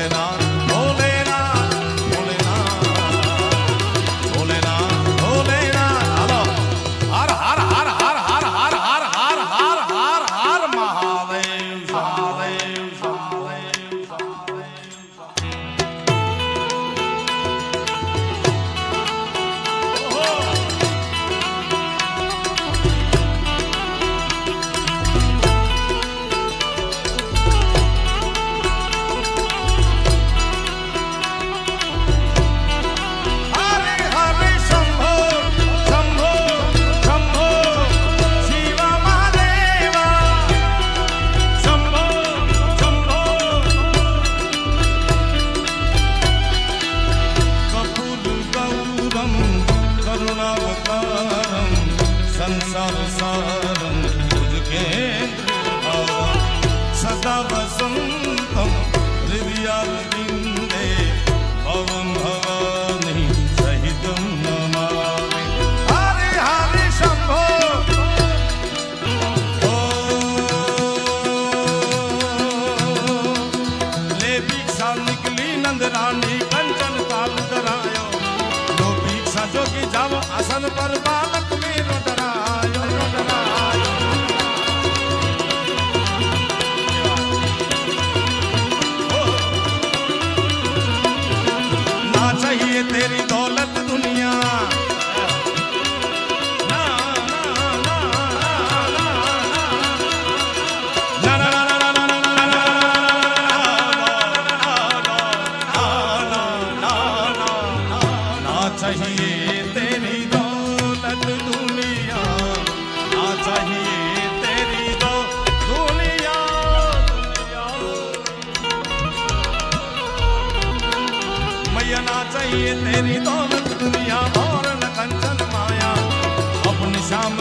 Bholenath Bholenath Bholenath Bholenath Bholenath hello हर हर हर हर हर हर हर हर हर हर हर महादेव महादेव संसार सारं सदा वसंतं हृदयारविन्दे भवं भवानी सहितं नमामि हरे हरे शंभो ले भिक्षा निकली नंद रानी कंचन काल करायो लो भिक्षा जोगी जाओ आसन पर बालक मेरो डरायो डरायो ना चाहिए तेरी दौलत दुनिया ना ना ना ना ना चाहिए तेरी दौलत दुनिया ना चाहिए तेरी दो दुनिया मैया ना चाहिए तेरी दौलत दुनिया और न कंचन माया अपनी शाम